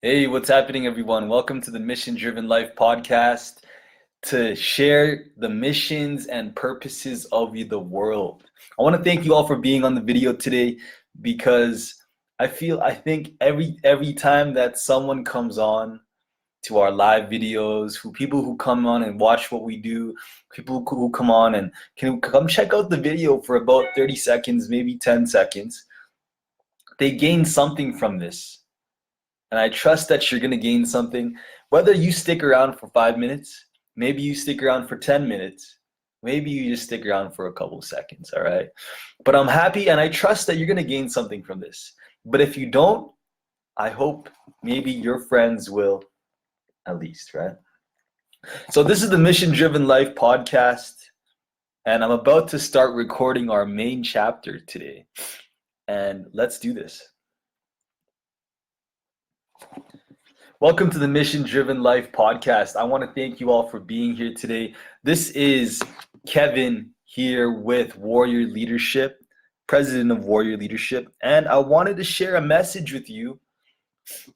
Hey, what's happening, everyone? Welcome to the Mission Driven Life podcast to share the missions and purposes of the world. I want to thank you all for being on the video today because I think every time that someone comes on to our live videos, people who come on and watch what we do, people who come on and can come check out the video for about 30 seconds, maybe 10 seconds, they gain something from this. And I trust that you're going to gain something, whether you stick around for 5 minutes, maybe you stick around for 10 minutes, maybe you just stick around for a couple seconds, all right? But I'm happy and I trust that you're going to gain something from this. But if you don't, I hope maybe your friends will at least, right? So this is the Mission Driven Life podcast, and I'm about to start recording our main chapter today. And let's do this. Welcome to the Mission Driven Life podcast. I want to thank you all for being here today. This is Kevin here with Warrior Leadership, president of Warrior Leadership, and I wanted to share a message with you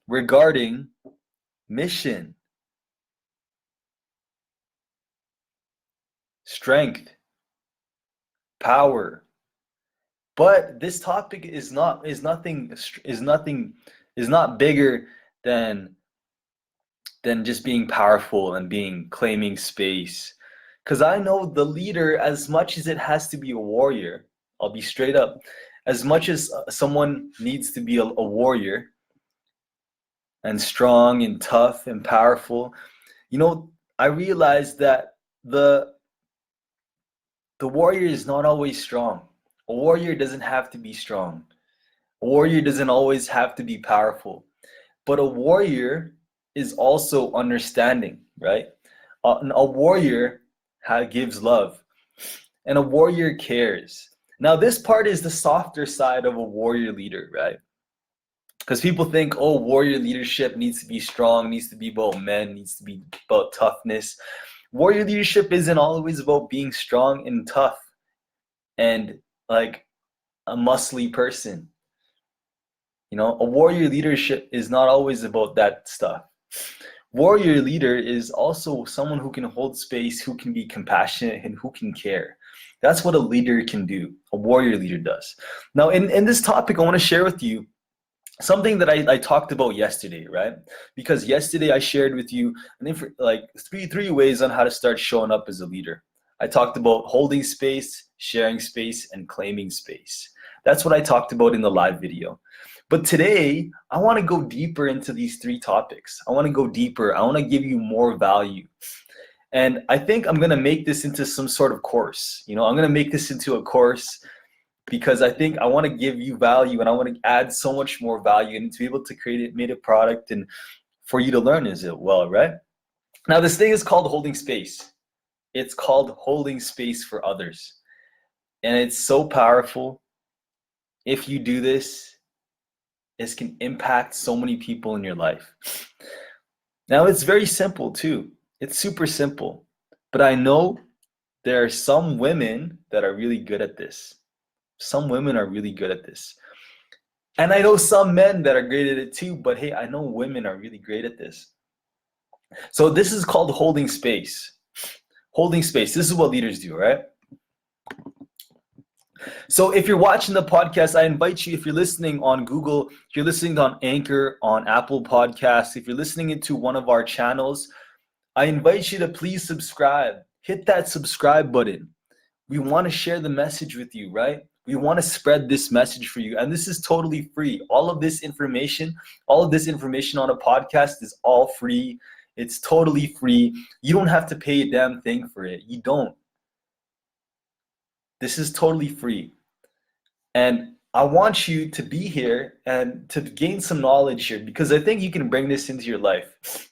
regarding mission, strength, power. But this topic is not bigger than just being powerful and being claiming space. Because I know the leader, as much as it has to be a warrior, I'll be straight up, as much as someone needs to be a warrior and strong and tough and powerful, I realized that the warrior is not always strong. A warrior doesn't have to be strong. A warrior doesn't always have to be powerful. But a warrior is also understanding, right? A warrior gives love, and a warrior cares. Now, this part is the softer side of a warrior leader, right? Because people think, oh, warrior leadership needs to be strong, needs to be about men, needs to be about toughness. Warrior leadership isn't always about being strong and tough and like a muscly person. A warrior leadership is not always about that stuff. Warrior leader is also someone who can hold space, who can be compassionate, and who can care. That's what a leader can do. A warrior leader does. Now, in this topic, I want to share with you something that I talked about yesterday, right? Because yesterday I shared with you three ways on how to start showing up as a leader. I talked about holding space, sharing space, and claiming space. That's what I talked about in the live video. But today, I want to go deeper into these three topics. I want to go deeper. I want to give you more value. And I think I'm going to make this into some sort of course. I'm going to make this into a course because I think I want to give you value and I want to add so much more value and to be able to made a product and for you to learn as well, right? Now, this thing is called holding space. It's called holding space for others. And it's so powerful. If you do this, this can impact so many people in your life. Now, it's very simple too. It's super simple. But I know there are some women that are really good at this. Some women are really good at this. And I know some men that are great at it too, but hey, I know women are really great at this. So this is called holding space. Holding space. This is what leaders do, right? So if you're watching the podcast, I invite you, if you're listening on Google, if you're listening on Anchor, on Apple Podcasts, if you're listening into one of our channels, I invite you to please subscribe. Hit that subscribe button. We want to share the message with you, right? We want to spread this message for you. And this is totally free. All of this information on a podcast is all free. It's totally free. You don't have to pay a damn thing for it. You don't. This is totally free. And I want you to be here and to gain some knowledge here because I think you can bring this into your life.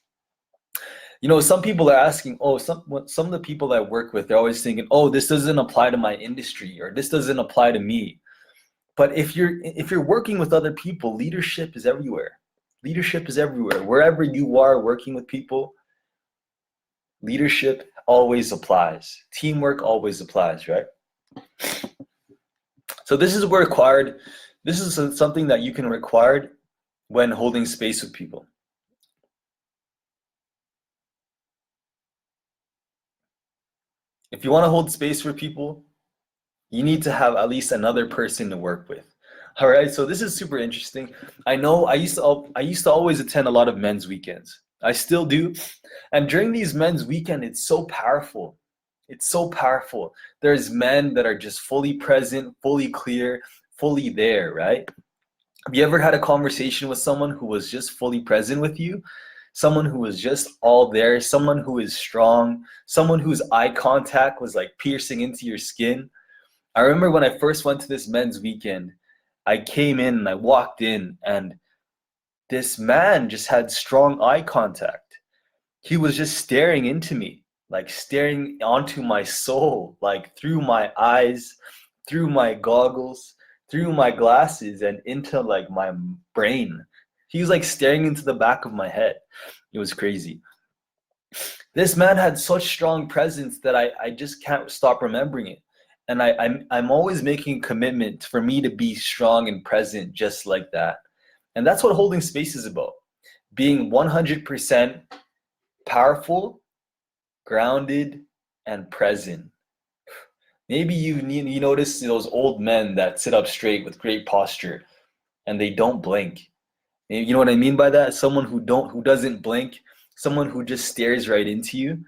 Some people are asking, some of the people I work with, they're always thinking, this doesn't apply to my industry or this doesn't apply to me. But if you're working with other people, leadership is everywhere. Leadership is everywhere. Wherever you are working with people, leadership always applies. Teamwork always applies, right? So this is required. This is something that you can require when holding space with people. If you want to hold space for people, you need to have at least another person to work with. All right, so this is super interesting. I know I used to always attend a lot of men's weekends. I still do. And during these men's weekend, it's so powerful. It's so powerful. There's men that are just fully present, fully clear, fully there, right? Have you ever had a conversation with someone who was just fully present with you? Someone who was just all there, someone who is strong, someone whose eye contact was like piercing into your skin. I remember when I first went to this men's weekend, I came in and I walked in, and this man just had strong eye contact. He was just staring into me, like staring onto my soul, like through my eyes, through my goggles, through my glasses, and into like my brain. He was like staring into the back of my head. It was crazy. This man had such strong presence that I just can't stop remembering it. And I'm always making a commitment for me to be strong and present just like that. And that's what holding space is about. Being 100% powerful, grounded, and present. Maybe you notice those old men that sit up straight with great posture and they don't blink. You know what I mean by that? Someone who doesn't blink, someone who just stares right into you.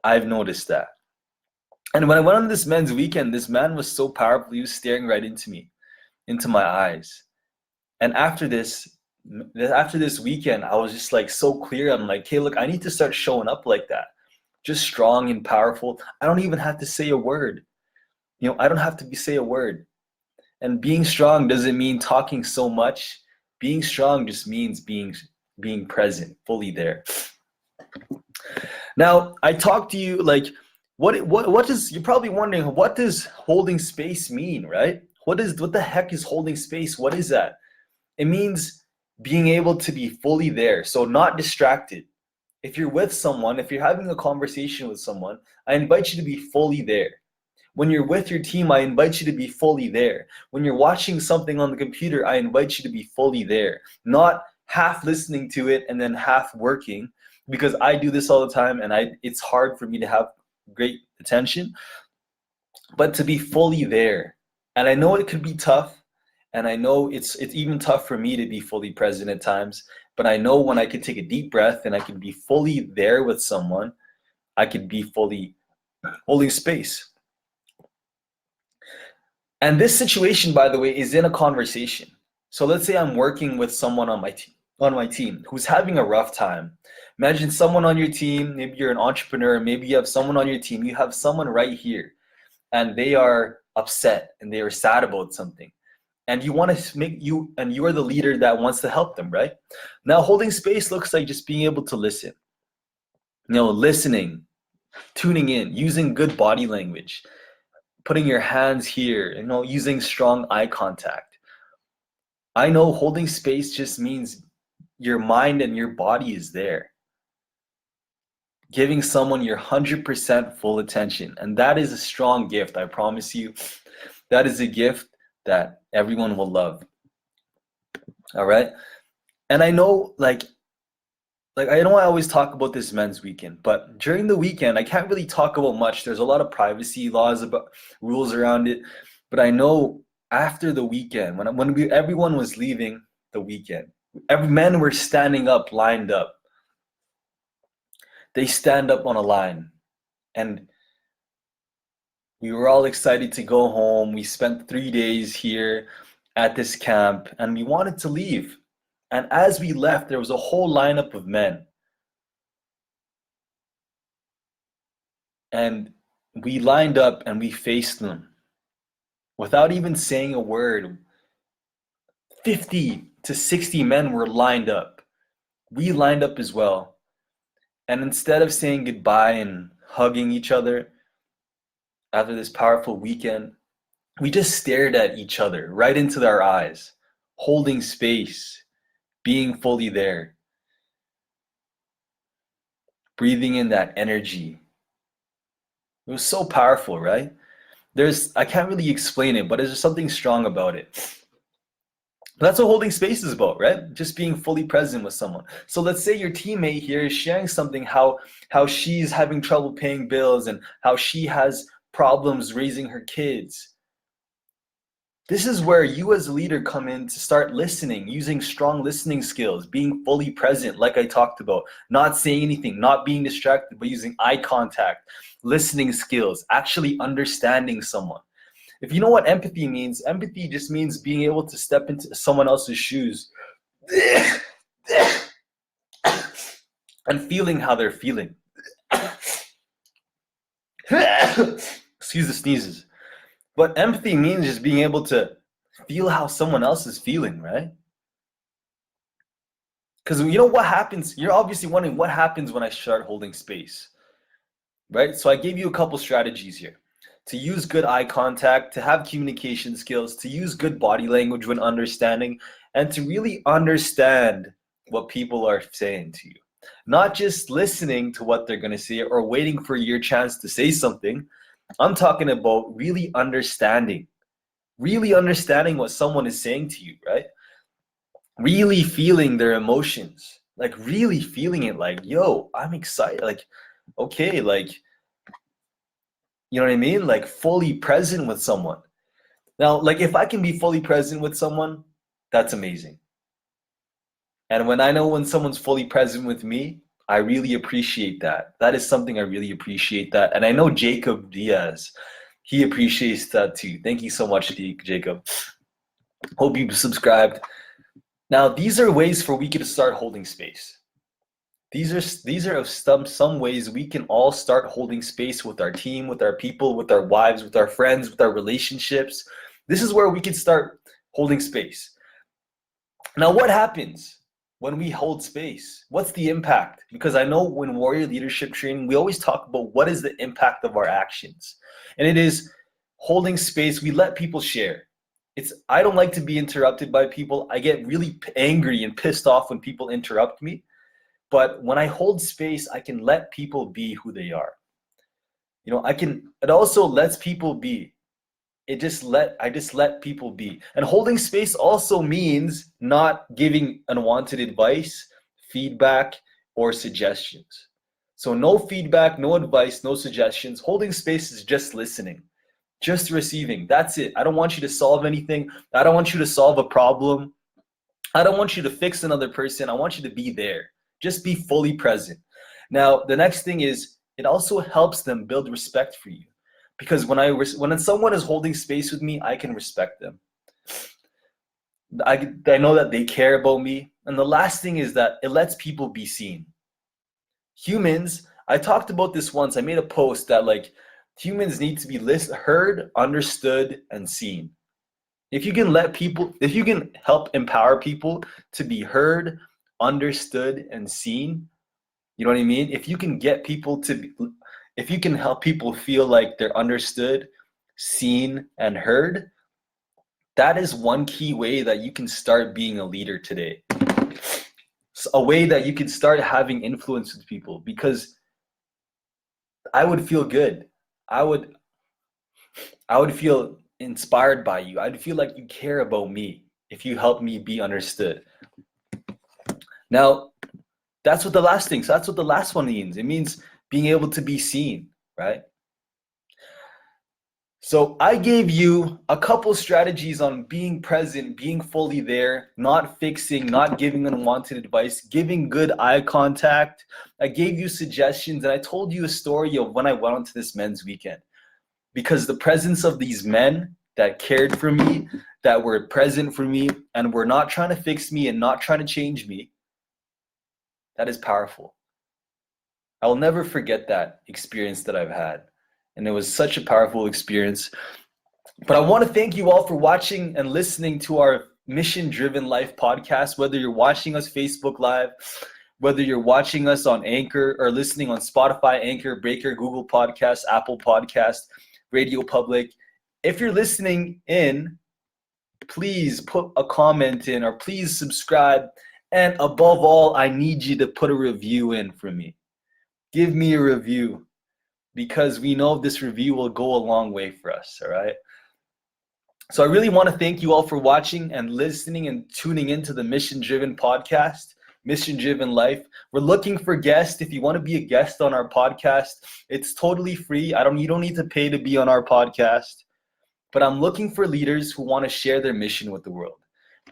I've noticed that. And when I went on this men's weekend, this man was so powerful. He was staring right into me, into my eyes. And after this weekend, I was just like so clear. I'm like, hey, look, I need to start showing up like that. Just strong and powerful. I don't even have to say a word. I don't have to say a word. And being strong doesn't mean talking so much. Being strong just means being present, fully there. Now, I talk to you like what does you're probably wondering, what does holding space mean, right? What the heck is holding space? What is that? It means being able to be fully there, so not distracted. If you're with someone, if you're having a conversation with someone, I invite you to be fully there. When you're with your team, I invite you to be fully there. When you're watching something on the computer, I invite you to be fully there, not half listening to it and then half working, because I do this all the time and it's hard for me to have great attention, but to be fully there. And I know it could be tough, and I know it's even tough for me to be fully present at times, but I know when I can take a deep breath and I can be fully there with someone, I can be fully holding space. And this situation, by the way, is in a conversation. So let's say I'm working with someone on my team who's having a rough time. Imagine someone on your team, maybe you're an entrepreneur, maybe you have someone on your team, you have someone right here, and they are upset and they are sad about something. And you want to you are the leader that wants to help them, right? Now, holding space looks like just being able to listen. Listening, tuning in, using good body language, putting your hands here, using strong eye contact. I know holding space just means your mind and your body is there. Giving someone your 100% full attention. And that is a strong gift, I promise you. That is a gift that everyone will love. All right? And I know, like I know I always talk about this men's weekend, but during the weekend, I can't really talk about much. There's a lot of privacy laws, about rules around it. But I know after the weekend, when everyone was leaving the weekend, every men were standing up, lined up. They stand up on a line, and we were all excited to go home. We spent 3 days here at this camp, and we wanted to leave. And as we left, there was a whole lineup of men. And we lined up and we faced them without even saying a word. 50 to 60 men were lined up. We lined up as well. And instead of saying goodbye and hugging each other after this powerful weekend, we just stared at each other right into our eyes, holding space, being fully there, breathing in that energy. It was so powerful, right? I can't really explain it, but there's something strong about it. That's what holding space is about, right? Just being fully present with someone. So let's say your teammate here is sharing something, how she's having trouble paying bills and how she has problems raising her kids. This is where you as a leader come in to start listening, using strong listening skills, being fully present, like I talked about, not saying anything, not being distracted, but using eye contact, listening skills, actually understanding someone. If you know what empathy just means being able to step into someone else's shoes and feeling how they're feeling. Excuse the sneezes. But empathy means just being able to feel how someone else is feeling, right? Because you know what happens? You're obviously wondering what happens when I start holding space, right? So I gave you a couple strategies here. To use good eye contact, to have communication skills, to use good body language when understanding, and to really understand what people are saying to you. Not just listening to what they're going to say or waiting for your chance to say something. I'm talking about really understanding what someone is saying to you, right? Really feeling their emotions, like really feeling it, like, yo, I'm excited, like, okay, like, you know what I mean? Like fully present with someone. Now, like if I can be fully present with someone, that's amazing. And when I know when someone's fully present with me, I really appreciate that. That is something I really appreciate that. And I know Jacob Diaz, he appreciates that too. Thank you so much, Jacob. Hope you subscribed. Now, these are ways for we can start holding space. These are some ways we can all start holding space with our team, with our people, with our wives, with our friends, with our relationships. This is where we can start holding space. Now, what happens when we hold space? What's the impact? Because I know when warrior leadership training, we always talk about what is the impact of our actions. And it is holding space. We let people share. I don't like to be interrupted by people. I get really angry and pissed off when people interrupt me. But when I hold space, I can let people be who they are. You know, it also lets people be. I just let people be. And holding space also means not giving unwanted advice, feedback, or suggestions. So no feedback, no advice, no suggestions. Holding space is just listening, just receiving. That's it. I don't want you to solve anything. I don't want you to solve a problem. I don't want you to fix another person. I want you to be there. Just be fully present. Now, the next thing is it also helps them build respect for you. Because when someone is holding space with me, I can respect them. I know that they care about me. And the last thing is that it lets people be seen. Humans, I talked about this once. I made a post that like humans need to be heard, understood, and seen. If you can help empower people to be heard, understood, and seen, you know what I mean? If you can help people feel like they're understood, seen, and heard, that is one key way that you can start being a leader today. It's a way that you can start having influence with people, because I would feel good. I would feel inspired by you. I'd feel like you care about me if you help me be understood. Now, that's what the last one means. It means being able to be seen, right? So I gave you a couple strategies on being present, being fully there, not fixing, not giving unwanted advice, giving good eye contact. I gave you suggestions, and I told you a story of when I went onto this men's weekend. Because the presence of these men that cared for me, that were present for me, and were not trying to fix me and not trying to change me, that is powerful. I will never forget that experience that I've had. And it was such a powerful experience. But I want to thank you all for watching and listening to our Mission Driven Life podcast, whether you're watching us Facebook Live, whether you're watching us on Anchor or listening on Spotify, Anchor, Breaker, Google Podcasts, Apple Podcasts, Radio Public. If you're listening in, please put a comment in, or please subscribe. And above all, I need you to put a review in for me. Give me a review, because we know this review will go a long way for us, all right? So I really want to thank you all for watching and listening and tuning into the Mission Driven podcast, Mission Driven Life. We're looking for guests. If you want to be a guest on our podcast, it's totally free. You don't need to pay to be on our podcast. But I'm looking for leaders who want to share their mission with the world.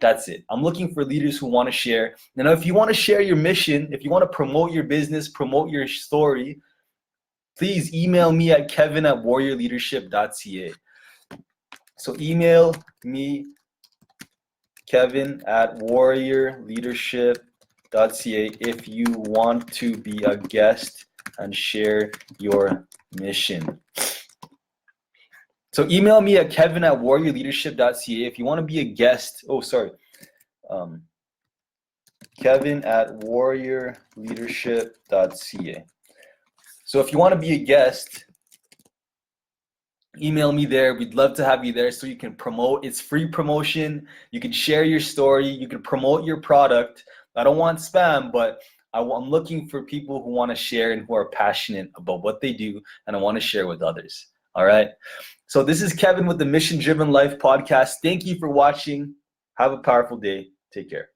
That's it. I'm looking for leaders who want to share. And if you want to share your mission, if you want to promote your business, promote your story, please email me at kevin@warriorleadership.ca. So email me, kevin@warriorleadership.ca, if you want to be a guest and share your mission. So email me at kevin@warriorleadership.ca if you want to be a guest. Kevin@warriorleadership.ca. So if you want to be a guest, email me there. We'd love to have you there so you can promote. It's free promotion. You can share your story. You can promote your product. I don't want spam, but I'm looking for people who want to share and who are passionate about what they do, and I want to share with others. All right. So this is Kevin with the Mission Driven Life podcast. Thank you for watching. Have a powerful day. Take care.